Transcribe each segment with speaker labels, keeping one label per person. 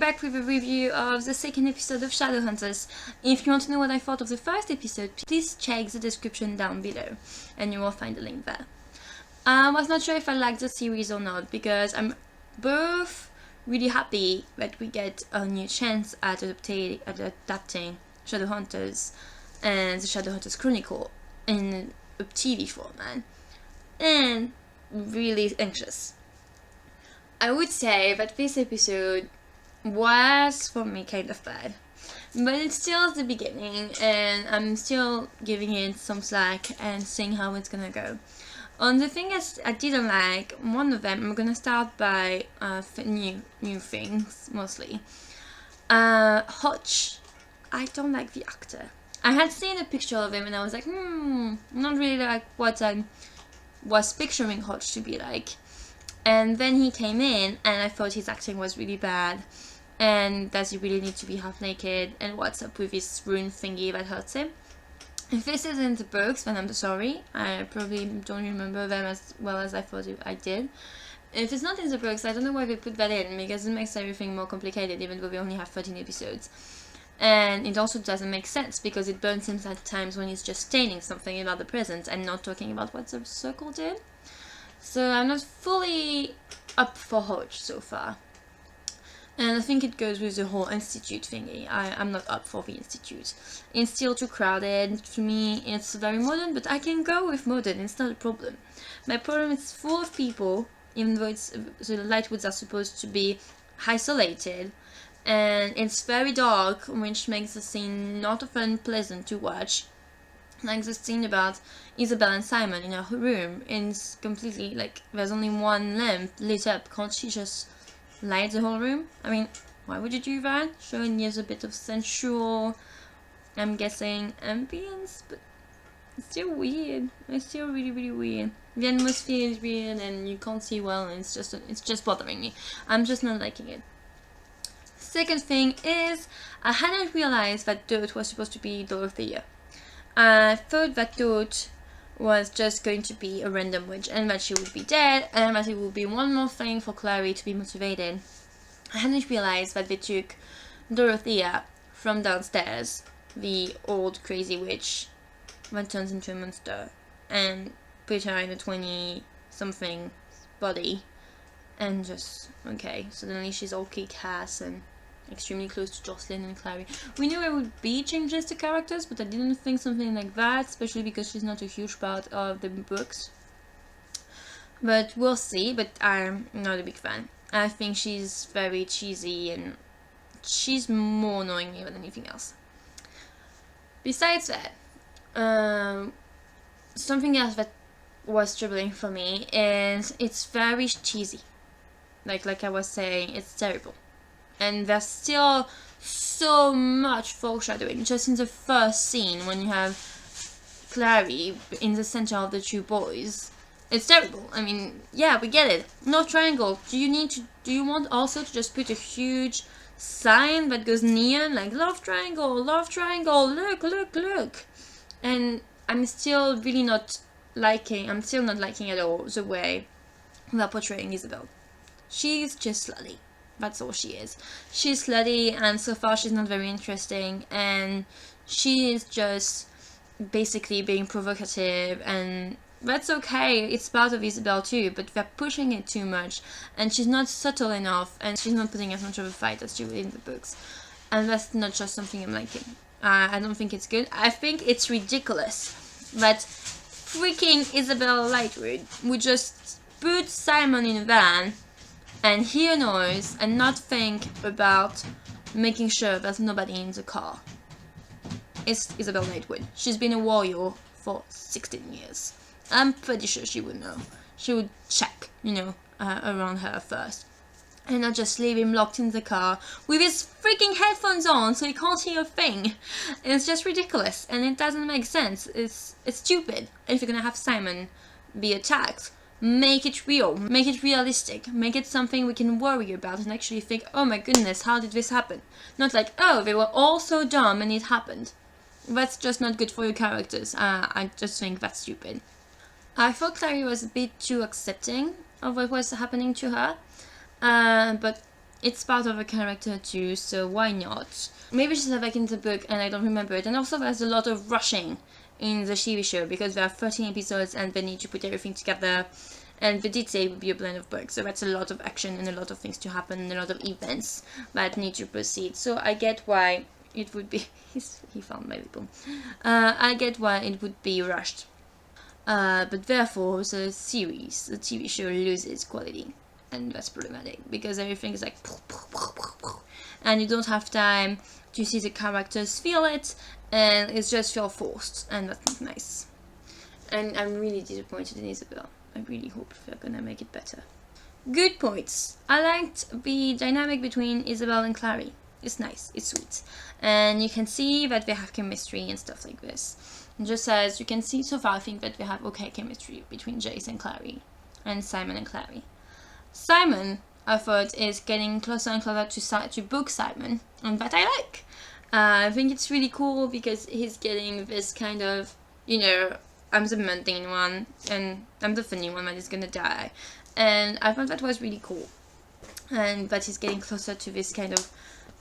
Speaker 1: back with a review of the second episode of Shadowhunters. If you want to know what I thought of the first episode, please check the description down below and you will find the link there. I was not sure if I liked the series or not because I'm both really happy that we get a new chance at adapting Shadowhunters and the Shadowhunters Chronicle in a TV format, and really anxious. I would say that this episode was for me kind of bad, but it's still the beginning and I'm still giving it some slack and seeing how it's gonna go. On the things I didn't like, one of them, I'm gonna start by new things mostly. Hotch, I don't like the actor. I had seen a picture of him and I was like, not really like what I was picturing Hotch to be like. And then he came in and I thought his acting was really bad, and does he really need to be half naked, and what's up with this rune thingy that hurts him. If this is in the books, then I'm sorry, I probably don't remember them as well as I thought I did. If it's not in the books, I don't know why they put that in, because it makes everything more complicated even though we only have 13 episodes. And it also doesn't make sense because it burns him at times when he's just stating something about the present and not talking about what the circle did. So I'm not fully up for Hodge so far. And I think it goes with the whole institute thingy. I'm not up for the institute. It's still too crowded. To me, it's very modern, but I can go with modern. It's not a problem. My problem is full of people, even though the Lightwoods are supposed to be isolated. And it's very dark, which makes the scene not often pleasant to watch. Like the scene about Isabel and Simon in her room, it's completely like there's only one lamp lit up. Can't she just light the whole room? I mean, why would you do that? Showing you a bit of sensual, I'm guessing, ambience, but it's still weird. It's still really weird. The atmosphere is weird and you can't see well, and it's just bothering me. I'm just not liking it. Second thing is, I hadn't realized that Dot was supposed to be Dorothea. I thought that Dot was just going to be a random witch and that she would be dead and that it would be one more thing for Clary to be motivated. I hadn't realized that they took Dorothea from downstairs, the old crazy witch that turns into a monster, and put her in a 20-something body and just, okay, suddenly she's all kick-ass and extremely close to Jocelyn and Clary. We knew there would be changes to characters, but I didn't think something like that, especially because she's not a huge part of the books. But we'll see, but I'm not a big fan. I think she's very cheesy and she's more annoying me than anything else. Besides that, something else that was troubling for me is it's very cheesy. Like I was saying, it's terrible. And there's still so much foreshadowing. Just in the first scene, when you have Clary in the center of the two boys, it's terrible. I mean, yeah, we get it. No triangle. Do you want also to just put a huge sign that goes neon, like love triangle, look. And I'm still not liking at all the way they're portraying Isabel. She's just slutty. That's all she is. She's slutty, and so far she's not very interesting, and she is just basically being provocative, and that's okay. It's part of Isabel too, but they're pushing it too much, and she's not subtle enough, and she's not putting as much of a fight as she would in the books, and that's not just something I'm liking. I don't think it's good. I think it's ridiculous that freaking Isabel Lightwood would just put Simon in a van and hear noise and not think about making sure there's nobody in the car. It's Isabel Lightwood. She's been a warrior for 16 years. I'm pretty sure she would know. She would check, around her first. And not just leave him locked in the car with his freaking headphones on so he can't hear a thing. It's just ridiculous and it doesn't make sense. It's stupid. If you're gonna have Simon be attacked, make it real, make it realistic, make it something we can worry about and actually think, oh my goodness, how did this happen? Not like, oh, they were all so dumb and it happened. That's just not good for your characters. I just think that's stupid. I thought Clary was a bit too accepting of what was happening to her, but it's part of a character too, so why not? Maybe she's back in the book and I don't remember it. And also there's a lot of rushing in the TV show because there are 13 episodes and they need to put everything together. And they did say it would be a blend of books, so that's a lot of action and a lot of things to happen and a lot of events that need to proceed. So I get why it would be... he found my lip. I get why it would be rushed. But therefore, the series, the TV show, loses quality. And that's problematic, because everything is like... and you don't have time to see the characters feel it, and it's just feel forced, and that's not nice. And I'm really disappointed in Isabel. I really hope they're gonna make it better. Good points. I liked the dynamic between Isabel and Clary. It's nice, it's sweet. And you can see that they have chemistry and stuff like this. And just as you can see so far, I think that they have okay chemistry between Jace and Clary. And Simon and Clary. Simon, I thought, is getting closer and closer to book Simon. And that I like. I think it's really cool because he's getting this kind of, you know, I'm the mundane one, and I'm the funny one that is gonna die. And I thought that was really cool. And that he's getting closer to this kind of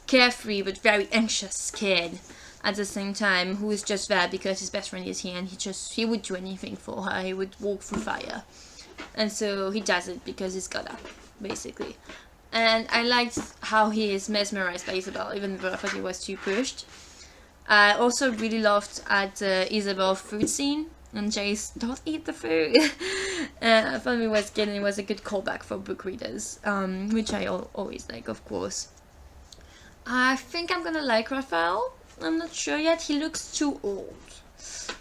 Speaker 1: carefree but very anxious kid at the same time, who is just there because his best friend is here, and he would do anything for her. He would walk through fire. And so he does it because he's gotta, basically. And I liked how he is mesmerized by Isabel, even though I thought he was too pushed. I also really loved at the Isabel food scene. And Jace, don't eat the food. I thought it was a good callback for book readers, which I always like, of course. I think I'm gonna like Raphael. I'm not sure yet. He looks too old,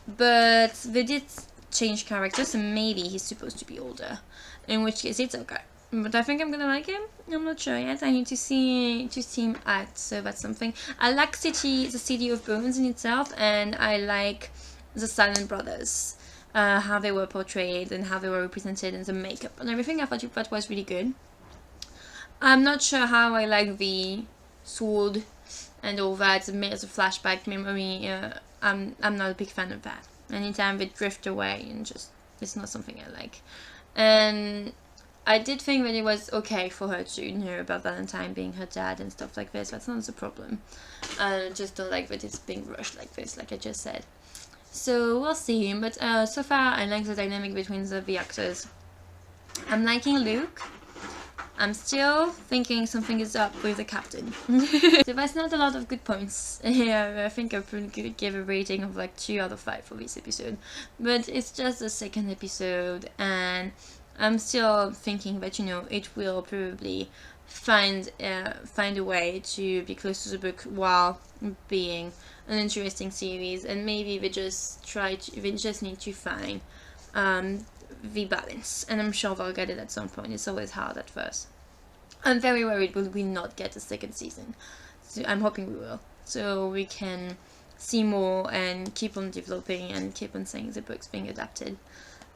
Speaker 1: but they did change characters, and maybe he's supposed to be older. In which case, it's okay. But I think I'm gonna like him. I'm not sure yet. I need to see him act. So that's something. I like the City of Bones in itself, and I like the Silent Brothers, how they were portrayed and how they were represented, and the makeup and everything. I thought that was really good. I'm not sure how I like the sword and all that, the flashback memory. I'm not a big fan of that. Anytime they drift away and just, it's not something I like. And I did think that it was okay for her to know about Valentine being her dad and stuff like this. That's not the problem. I just don't like that it's being rushed like this, like I just said. So we'll see, but so far I like the dynamic between the actors. I'm liking Luke. I'm still thinking something is up with the captain. So that's not a lot of good points. Yeah, I think I could give a rating of like 2 out of 5 for this episode. But it's just the second episode, and I'm still thinking that, you know, it will probably find a way to be close to the book while being an interesting series, and maybe they just need to find the balance, and I'm sure they'll get it at some point. It's always hard at first. I'm very worried will we not get a second season, so I'm hoping we will, so we can see more and keep on developing and keep on seeing the books being adapted.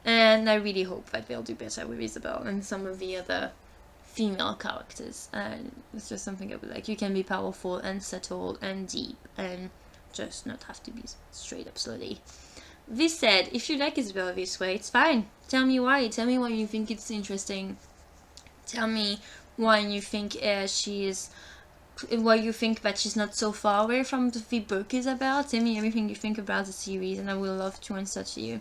Speaker 1: And I really hope that they'll do better with Isabel and some of the other female characters. It's just something I would like. You can be powerful and subtle and deep and just not have to be straight up slutty. This said, if you like Isabel this way, it's fine. Tell me why. Tell me why you think it's interesting. Tell me why you think why you think that she's not so far away from the book Isabel. Tell me everything you think about the series, and I will love to answer to you.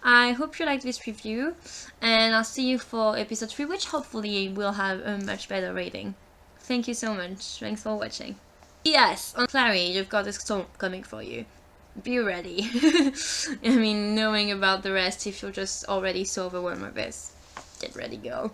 Speaker 1: I hope you liked this review, and I'll see you for episode 3, which hopefully will have a much better rating. Thank you so much. Thanks for watching. Yes, on Clary, you've got a storm coming for you. Be ready. I mean, knowing about the rest, if you're just already so overwhelmed with this, get ready, go.